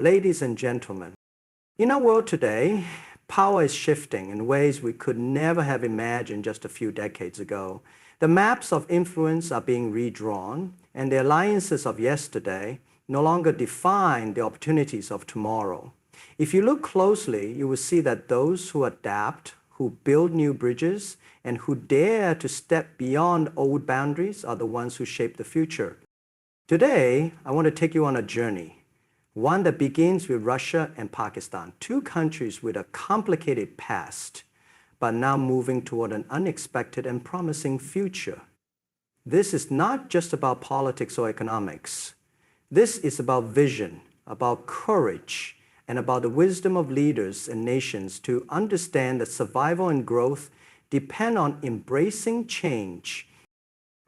Ladies and gentlemen, in our world today, power is shifting in ways we could never have imagined just a few decades ago. The maps of influence are being redrawn, and the alliances of yesterday no longer define the opportunities of tomorrow. If you look closely, you will see that those who adapt, who build new bridges, and who dare to step beyond old boundaries are the ones who shape the future. Today, I want to take you on a journey. One that begins with Russia and Pakistan, two countries with a complicated past, but now moving toward an unexpected and promising future. This is not just about politics or economics. This is about vision, about courage, and about the wisdom of leaders and nations to understand that survival and growth depend on embracing change.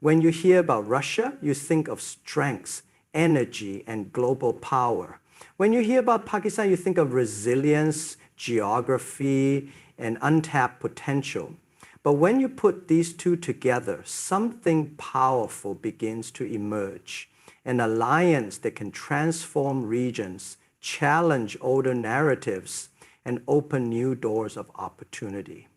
When you hear about Russia, you think of strength, energy, and global power. When you hear about Pakistan, you think of resilience, geography, and untapped potential. But when you put these two together, something powerful begins to emerge. An alliance that can transform regions, challenge older narratives, and open new doors of opportunity.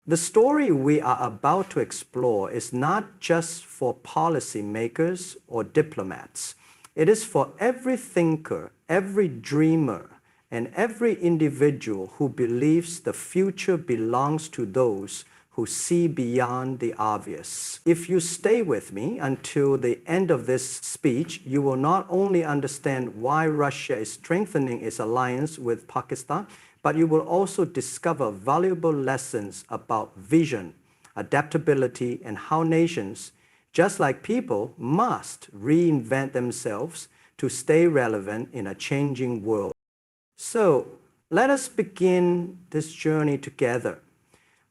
The story we are about to explore is not just for policymakers or diplomats. It is for every thinker, every dreamer, and every individual who believes the future belongs to those who see beyond the obvious. If you stay with me until the end of this speech, you will not only understand why Russia is strengthening its alliance with Pakistan, but you will also discover valuable lessons about vision, adaptability, and how nations, just like people, must reinvent themselves to stay relevant in a changing world. So let us begin this journey together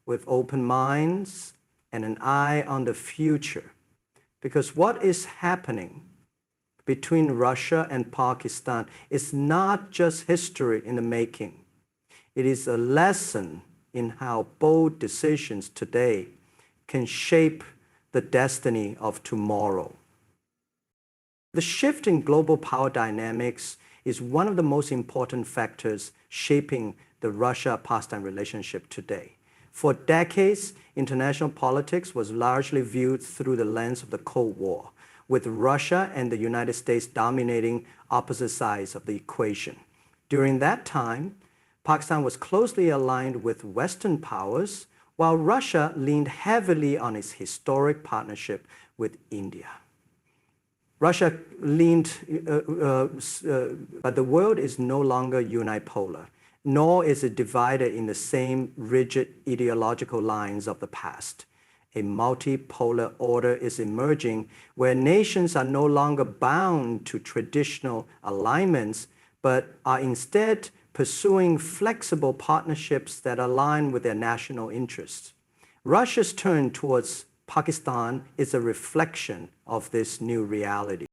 with open minds and an eye on the future. Because what is happening between Russia and Pakistan is not just history in the making. It is a lesson in how bold decisions today can shape the destiny of tomorrow. The shift in global power dynamics is one of the most important factors shaping the Russia-Pakistan relationship today. For decades, international politics was largely viewed through the lens of the Cold War, with Russia and the United States dominating opposite sides of the equation. During that time, Pakistan was closely aligned with Western powers, while Russia leaned heavily on its historic partnership with India. Russia leaned, but the world is no longer unipolar, nor is it divided in the same rigid ideological lines of the past. A multipolar order is emerging where nations are no longer bound to traditional alignments, but are instead pursuing flexible partnerships that align with their national interests. Russia's turn towards Pakistan is a reflection of this new reality.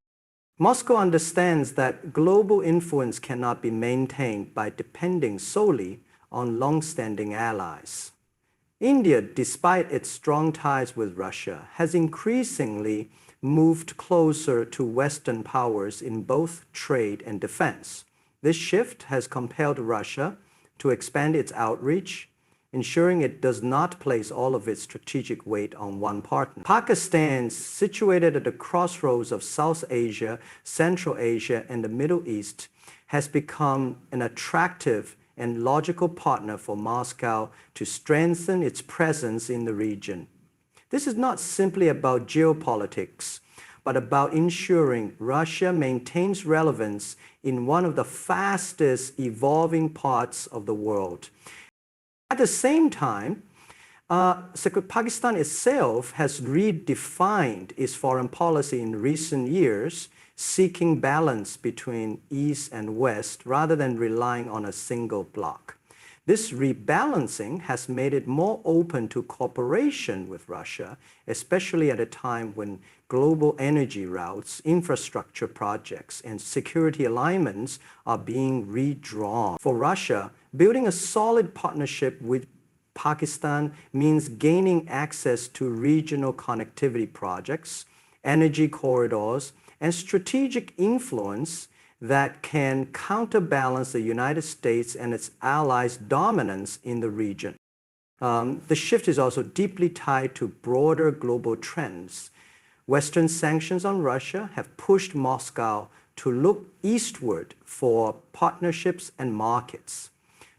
Moscow understands that global influence cannot be maintained by depending solely on long-standing allies. India, despite its strong ties with Russia, has increasingly moved closer to Western powers in both trade and defense. This shift has compelled Russia to expand its outreach, ensuring it does not place all of its strategic weight on one partner. Pakistan, situated at the crossroads of South Asia, Central Asia, and the Middle East, has become an attractive and logical partner for Moscow to strengthen its presence in the region. This is not simply about geopolitics, but about ensuring Russia maintains relevance in one of the fastest evolving parts of the world. At the same time, Pakistan itself has redefined its foreign policy in recent years, seeking balance between East and West rather than relying on a single bloc. This rebalancing has made it more open to cooperation with Russia, especially at a time when global energy routes, infrastructure projects, and security alignments are being redrawn. For Russia, building a solid partnership with Pakistan means gaining access to regional connectivity projects, energy corridors, and strategic influence that can counterbalance the United States and its allies' dominance in the region. The shift is also deeply tied to broader global trends. Western sanctions on Russia have pushed Moscow to look eastward for partnerships and markets.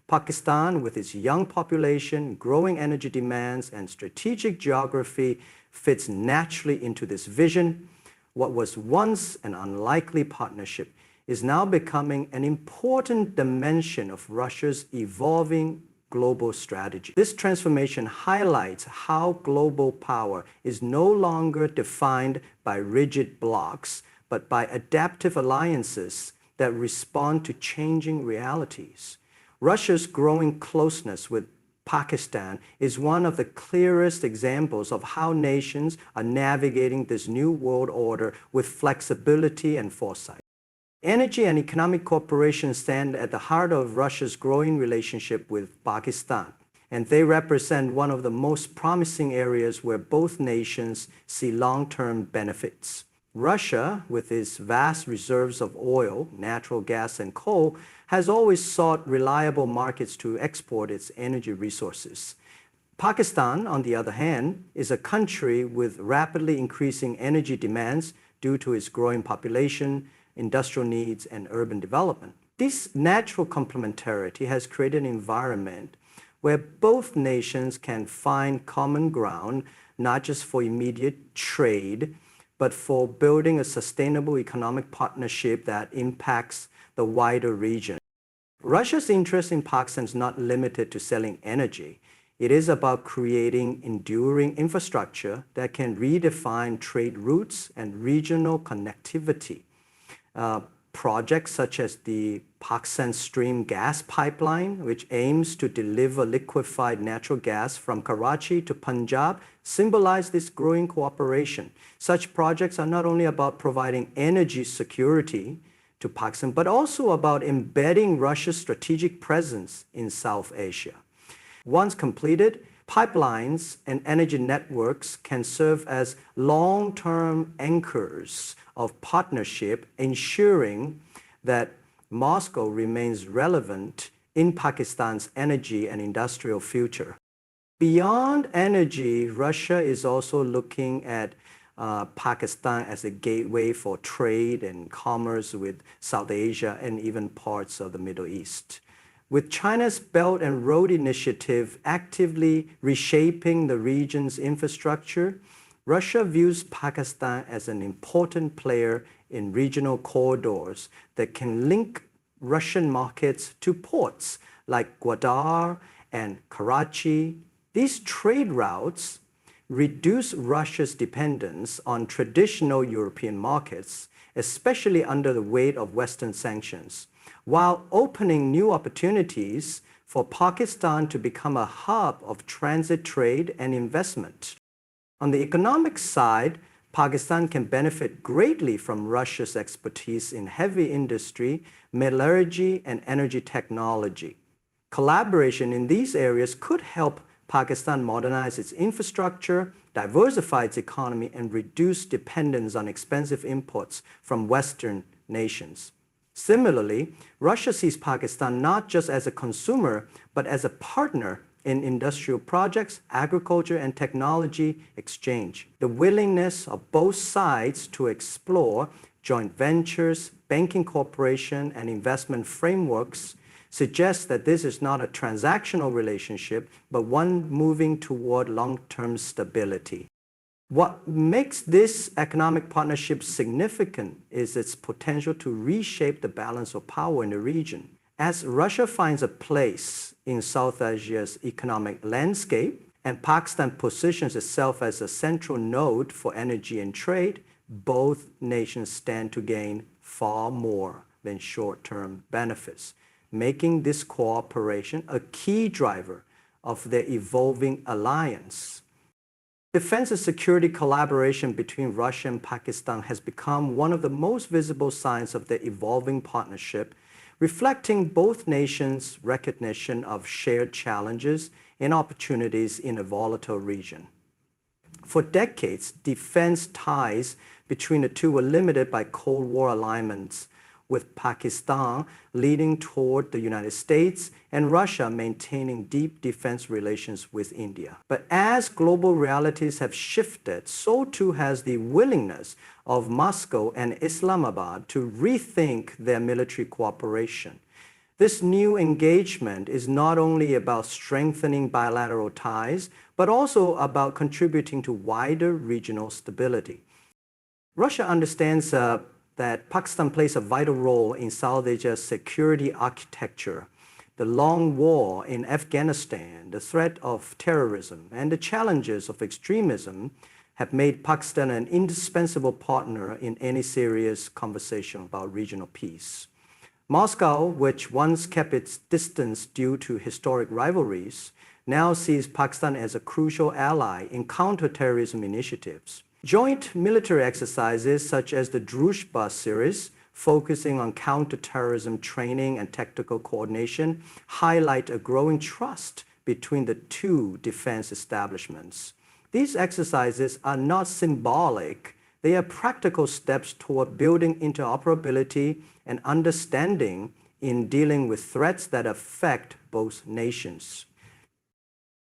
Pakistan, with its young population, growing energy demands, and strategic geography, fits naturally into this vision. What was once an unlikely partnership is now becoming an important dimension of Russia's evolving global strategy. This transformation highlights how global power is no longer defined by rigid blocks, but by adaptive alliances that respond to changing realities. Russia's growing closeness with Pakistan is one of the clearest examples of how nations are navigating this new world order with flexibility and foresight. Energy and economic cooperation stand at the heart of Russia's growing relationship with Pakistan, and they represent one of the most promising areas where both nations see long-term benefits. Russia, with its vast reserves of oil, natural gas, and coal, has always sought reliable markets to export its energy resources. Pakistan, on the other hand, is a country with rapidly increasing energy demands due to its growing population, industrial needs, and urban development. This natural complementarity has created an environment where both nations can find common ground, not just for immediate trade, but for building a sustainable economic partnership that impacts the wider region. Russia's interest in Pakistan is not limited to selling energy. It is about creating enduring infrastructure that can redefine trade routes and regional connectivity. Projects such as the Pakistan Stream gas pipeline, which aims to deliver liquefied natural gas from Karachi to Punjab, symbolize this growing cooperation. Such projects are not only about providing energy security to Pakistan, but also about embedding Russia's strategic presence in South Asia. Once completed, pipelines and energy networks can serve as long-term anchors of partnership, ensuring that Moscow remains relevant in Pakistan's energy and industrial future. Beyond energy, Russia is also looking at Pakistan as a gateway for trade and commerce with South Asia and even parts of the Middle East. With China's Belt and Road Initiative actively reshaping the region's infrastructure, Russia views Pakistan as an important player in regional corridors that can link Russian markets to ports like Gwadar and Karachi. These trade routes reduce Russia's dependence on traditional European markets, especially under the weight of Western sanctions, while opening new opportunities for Pakistan to become a hub of transit trade and investment. On the economic side, Pakistan can benefit greatly from Russia's expertise in heavy industry, metallurgy, and energy technology. Collaboration in these areas could help Pakistan modernize its infrastructure, diversify its economy, and reduce dependence on expensive imports from Western nations. Similarly, Russia sees Pakistan not just as a consumer, but as a partner in industrial projects, agriculture, and technology exchange. The willingness of both sides to explore joint ventures, banking cooperation, and investment frameworks suggests that this is not a transactional relationship, but one moving toward long-term stability. What makes this economic partnership significant is its potential to reshape the balance of power in the region. As Russia finds a place in South Asia's economic landscape and Pakistan positions itself as a central node for energy and trade, both nations stand to gain far more than short-term benefits, making this cooperation a key driver of their evolving alliance. Defense and security collaboration between Russia and Pakistan has become one of the most visible signs of their evolving partnership, reflecting both nations' recognition of shared challenges and opportunities in a volatile region. For decades, defense ties between the two were limited by Cold War alignments, with Pakistan leading toward the United States and Russia maintaining deep defense relations with India. But as global realities have shifted, so too has the willingness of Moscow and Islamabad to rethink their military cooperation. This new engagement is not only about strengthening bilateral ties, but also about contributing to wider regional stability. Russia understands that Pakistan plays a vital role in South Asia's security architecture. The long war in Afghanistan, the threat of terrorism, and the challenges of extremism have made Pakistan an indispensable partner in any serious conversation about regional peace. Moscow, which once kept its distance due to historic rivalries, now sees Pakistan as a crucial ally in counterterrorism initiatives. Joint military exercises such as the Drushba series, focusing on counterterrorism training and tactical coordination, highlight a growing trust between the two defense establishments. These exercises are not symbolic. They are practical steps toward building interoperability and understanding in dealing with threats that affect both nations.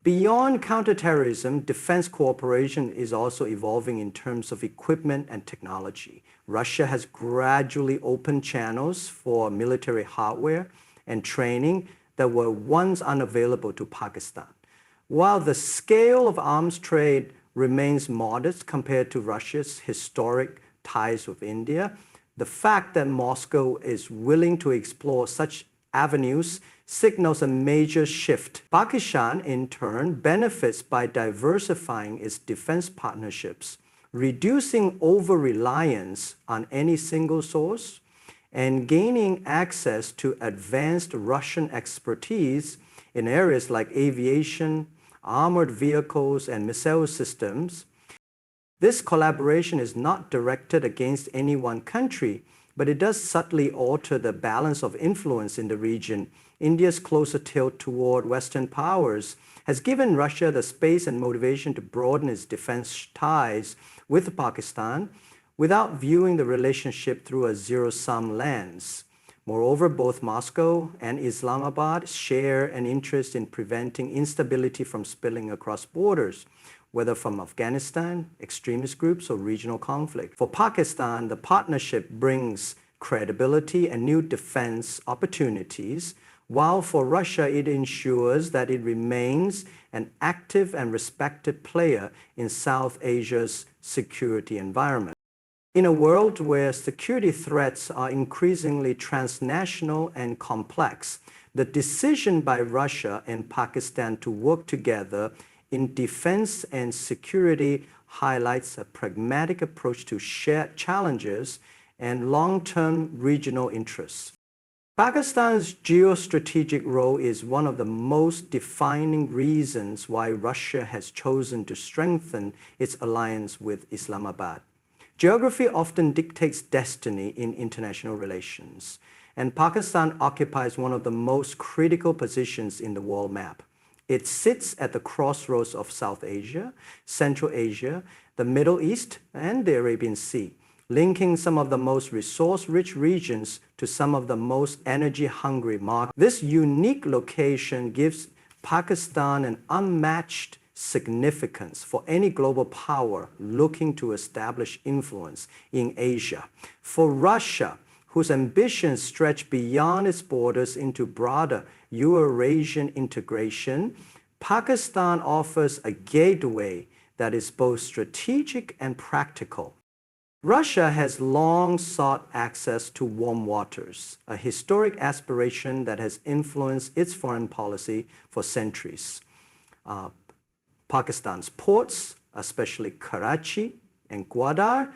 Beyond counterterrorism, defense cooperation is also evolving in terms of equipment and technology. Russia has gradually opened channels for military hardware and training that were once unavailable to Pakistan. While the scale of arms trade remains modest compared to Russia's historic ties with India, the fact that Moscow is willing to explore such avenues signals a major shift. Pakistan, in turn, benefits by diversifying its defense partnerships, reducing over-reliance on any single source, and gaining access to advanced Russian expertise in areas like aviation, armored vehicles, and missile systems. This collaboration is not directed against any one country, but it does subtly alter the balance of influence in the region. India's closer tilt toward Western powers has given Russia the space and motivation to broaden its defense ties with Pakistan without viewing the relationship through a zero-sum lens. Moreover, both Moscow and Islamabad share an interest in preventing instability from spilling across borders, whether from Afghanistan, extremist groups, or regional conflict. For Pakistan, the partnership brings credibility and new defense opportunities, while for Russia, it ensures that it remains an active and respected player in South Asia's security environment. In a world where security threats are increasingly transnational and complex, the decision by Russia and Pakistan to work together in defense and security highlights a pragmatic approach to shared challenges and long-term regional interests. Pakistan's geostrategic role is one of the most defining reasons why Russia has chosen to strengthen its alliance with Islamabad. Geography often dictates destiny in international relations, and Pakistan occupies one of the most critical positions in the world map. It sits at the crossroads of South Asia, Central Asia, the Middle East, and the Arabian Sea, linking some of the most resource-rich regions to some of the most energy-hungry markets. This unique location gives Pakistan an unmatched significance for any global power looking to establish influence in Asia. For Russia, whose ambitions stretch beyond its borders into broader Eurasian integration, Pakistan offers a gateway that is both strategic and practical. Russia has long sought access to warm waters, a historic aspiration that has influenced its foreign policy for centuries. Pakistan's ports, especially Karachi and Gwadar,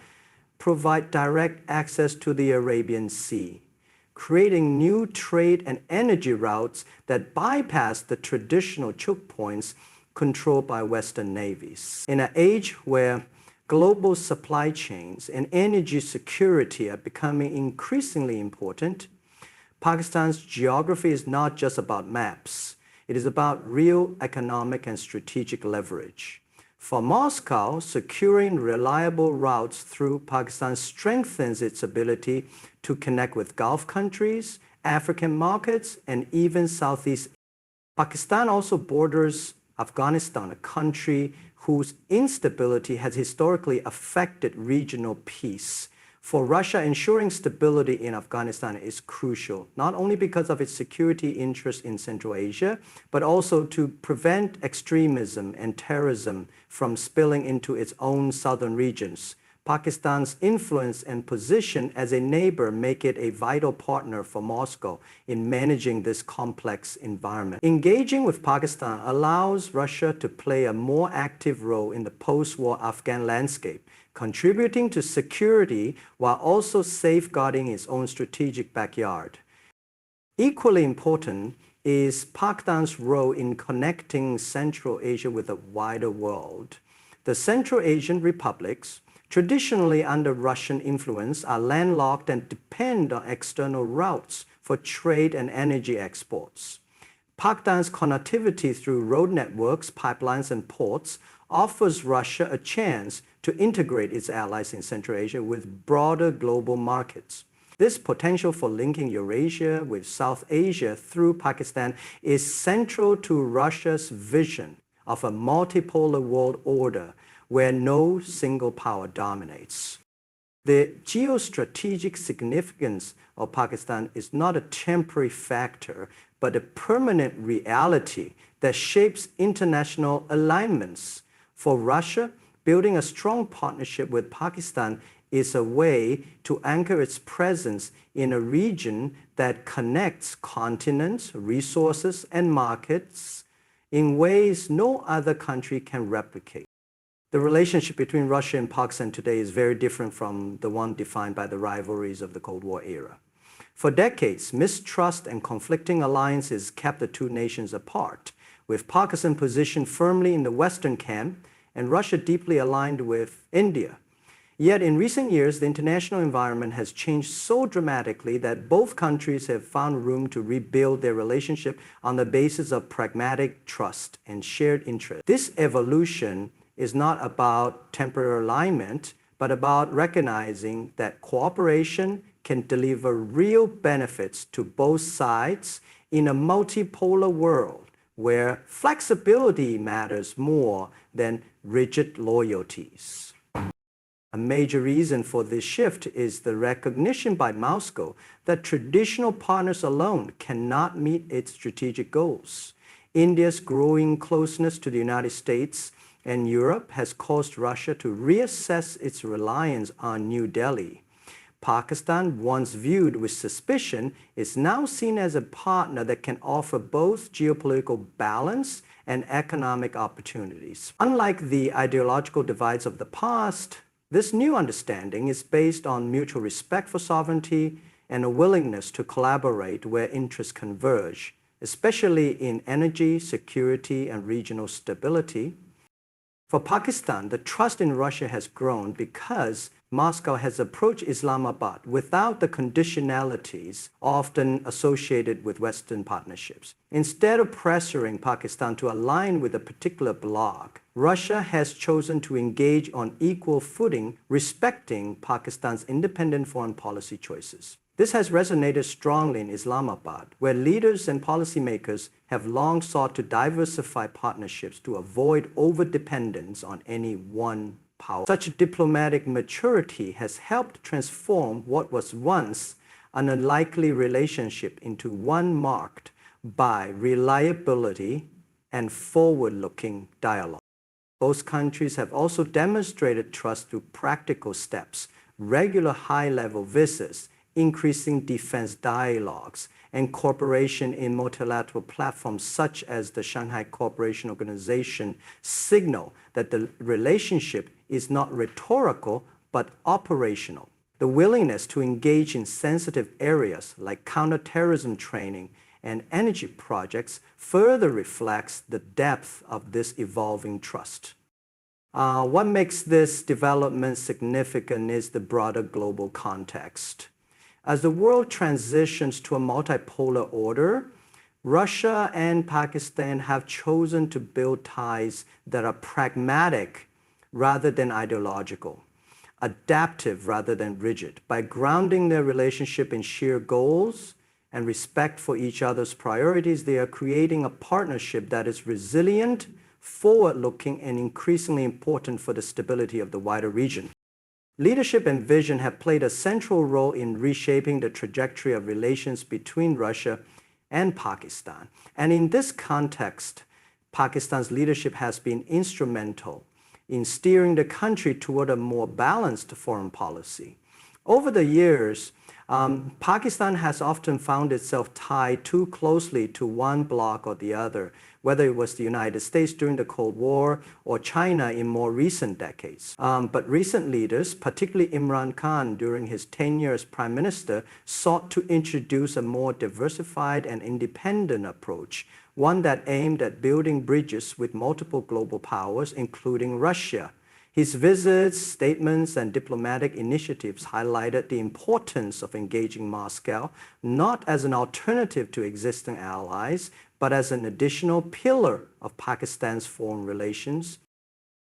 provide direct access to the Arabian Sea, creating new trade and energy routes that bypass the traditional choke points controlled by Western navies. In an age where global supply chains and energy security are becoming increasingly important, Pakistan's geography is not just about maps. It is about real economic and strategic leverage. For Moscow, securing reliable routes through Pakistan strengthens its ability to connect with Gulf countries, African markets, and even Southeast Asia. Pakistan also borders Afghanistan, a country whose instability has historically affected regional peace. For Russia, ensuring stability in Afghanistan is crucial, not only because of its security interests in Central Asia, but also to prevent extremism and terrorism from spilling into its own southern regions. Pakistan's influence and position as a neighbor make it a vital partner for Moscow in managing this complex environment. Engaging with Pakistan allows Russia to play a more active role in the post-war Afghan landscape, contributing to security while also safeguarding its own strategic backyard. Equally important is Pakistan's role in connecting Central Asia with the wider world. The Central Asian republics, traditionally under Russian influence, are landlocked and depend on external routes for trade and energy exports. Pakistan's connectivity through road networks, pipelines, and ports offers Russia a chance to integrate its allies in Central Asia with broader global markets. This potential for linking Eurasia with South Asia through Pakistan is central to Russia's vision of a multipolar world order where no single power dominates. The geostrategic significance of Pakistan is not a temporary factor, but a permanent reality that shapes international alignments. For Russia, building a strong partnership with Pakistan is a way to anchor its presence in a region that connects continents, resources, and markets in ways no other country can replicate. The relationship between Russia and Pakistan today is very different from the one defined by the rivalries of the Cold War era. For decades, mistrust and conflicting alliances kept the two nations apart, with Pakistan positioned firmly in the Western camp and Russia deeply aligned with India. Yet in recent years, the international environment has changed so dramatically that both countries have found room to rebuild their relationship on the basis of pragmatic trust and shared interest. This evolution is not about temporary alignment, but about recognizing that cooperation can deliver real benefits to both sides in a multipolar world where flexibility matters more than rigid loyalties. A major reason for this shift is the recognition by Moscow that traditional partners alone cannot meet its strategic goals. India's growing closeness to the United States and Europe has caused Russia to reassess its reliance on New Delhi. Pakistan, once viewed with suspicion, is now seen as a partner that can offer both geopolitical balance and economic opportunities. Unlike the ideological divides of the past, this new understanding is based on mutual respect for sovereignty and a willingness to collaborate where interests converge, especially in energy, security, and regional stability. For Pakistan, the trust in Russia has grown because Moscow has approached Islamabad without the conditionalities often associated with Western partnerships. Instead of pressuring Pakistan to align with a particular bloc, Russia has chosen to engage on equal footing, respecting Pakistan's independent foreign policy choices. This has resonated strongly in Islamabad, where leaders and policymakers have long sought to diversify partnerships to avoid overdependence on any one power. Such diplomatic maturity has helped transform what was once an unlikely relationship into one marked by reliability and forward-looking dialogue. Both countries have also demonstrated trust through practical steps, regular high-level visits, increasing defense dialogues, and cooperation in multilateral platforms such as the Shanghai Cooperation Organization signal that the relationship is not rhetorical but operational. The willingness to engage in sensitive areas like counterterrorism training and energy projects further reflects the depth of this evolving trust. What makes this development significant is the broader global context. As the world transitions to a multipolar order, Russia and Pakistan have chosen to build ties that are pragmatic rather than ideological, adaptive rather than rigid. By grounding their relationship in shared goals and respect for each other's priorities, they are creating a partnership that is resilient, forward-looking, and increasingly important for the stability of the wider region. Leadership and vision have played a central role in reshaping the trajectory of relations between Russia and Pakistan. And in this context, Pakistan's leadership has been instrumental in steering the country toward a more balanced foreign policy. Over the years, Pakistan has often found itself tied too closely to one bloc or the other, whether it was the United States during the Cold War or China in more recent decades. But recent leaders, particularly Imran Khan during his tenure as prime minister, sought to introduce a more diversified and independent approach, one that aimed at building bridges with multiple global powers, including Russia. His visits, statements, and diplomatic initiatives highlighted the importance of engaging Moscow not as an alternative to existing allies, but as an additional pillar of Pakistan's foreign relations.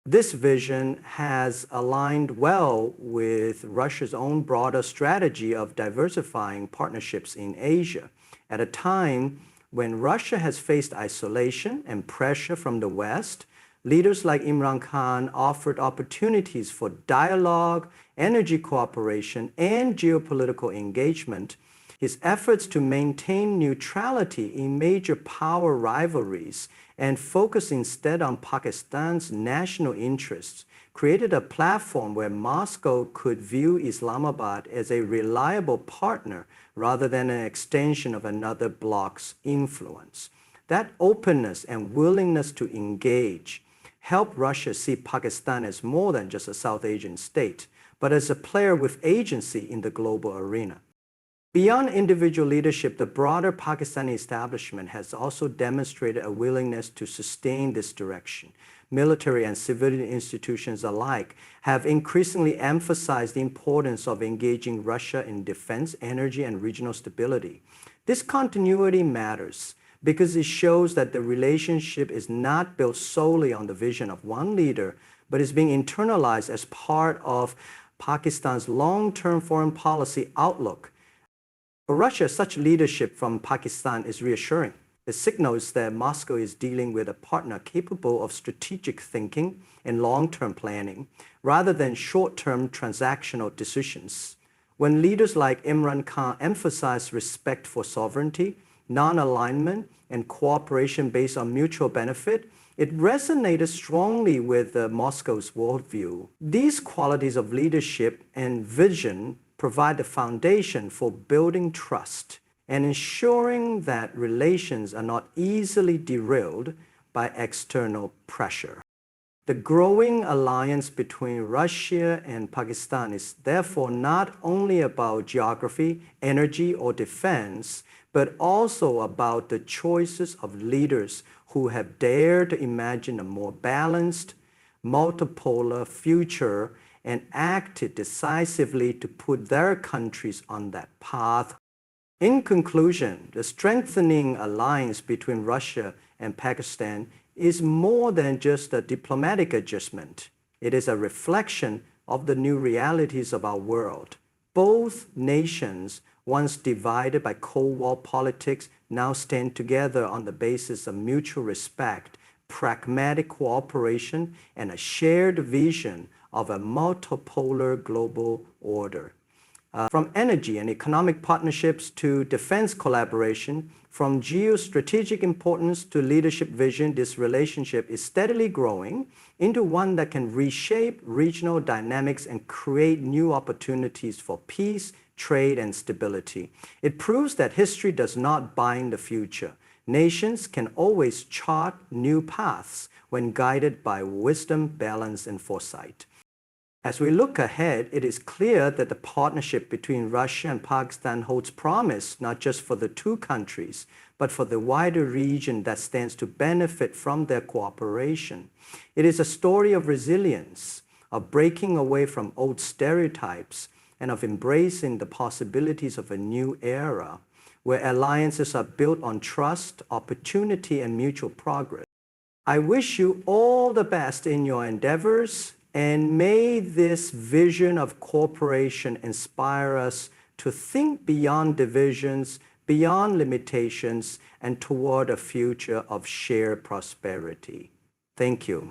This vision has aligned well with Russia's own broader strategy of diversifying partnerships in Asia. At a time when Russia has faced isolation and pressure from the West, leaders like Imran Khan offered opportunities for dialogue, energy cooperation, and geopolitical engagement. His efforts to maintain neutrality in major power rivalries and focus instead on Pakistan's national interests created a platform where Moscow could view Islamabad as a reliable partner rather than an extension of another bloc's influence. That openness and willingness to engage helped Russia see Pakistan as more than just a South Asian state, but as a player with agency in the global arena. Beyond individual leadership, the broader Pakistani establishment has also demonstrated a willingness to sustain this direction. Military and civilian institutions alike have increasingly emphasized the importance of engaging Russia in defense, energy, and regional stability. This continuity matters because it shows that the relationship is not built solely on the vision of one leader, but is being internalized as part of Pakistan's long-term foreign policy outlook. For Russia, such leadership from Pakistan is reassuring. It signals that Moscow is dealing with a partner capable of strategic thinking and long-term planning, rather than short-term transactional decisions. When leaders like Imran Khan emphasize respect for sovereignty, non-alignment, and cooperation based on mutual benefit, it resonated strongly with Moscow's worldview. These qualities of leadership and vision provide the foundation for building trust and ensuring that relations are not easily derailed by external pressure. The growing alliance between Russia and Pakistan is therefore not only about geography, energy, or defense, but also about the choices of leaders who have dared to imagine a more balanced, multipolar future and acted decisively to put their countries on that path. In conclusion, the strengthening alliance between Russia and Pakistan is more than just a diplomatic adjustment. It is a reflection of the new realities of our world. Both nations, once divided by Cold War politics, now stand together on the basis of mutual respect, pragmatic cooperation, and a shared vision of a multipolar global order. From energy and economic partnerships to defense collaboration, from geostrategic importance to leadership vision, this relationship is steadily growing into one that can reshape regional dynamics and create new opportunities for peace, trade, and stability. It proves that history does not bind the future. Nations can always chart new paths when guided by wisdom, balance, and foresight. As we look ahead, it is clear that the partnership between Russia and Pakistan holds promise not just for the two countries, but for the wider region that stands to benefit from their cooperation. It is a story of resilience, of breaking away from old stereotypes, and of embracing the possibilities of a new era, where alliances are built on trust, opportunity, and mutual progress. I wish you all the best in your endeavors, and may this vision of cooperation inspire us to think beyond divisions, beyond limitations, and toward a future of shared prosperity. Thank you.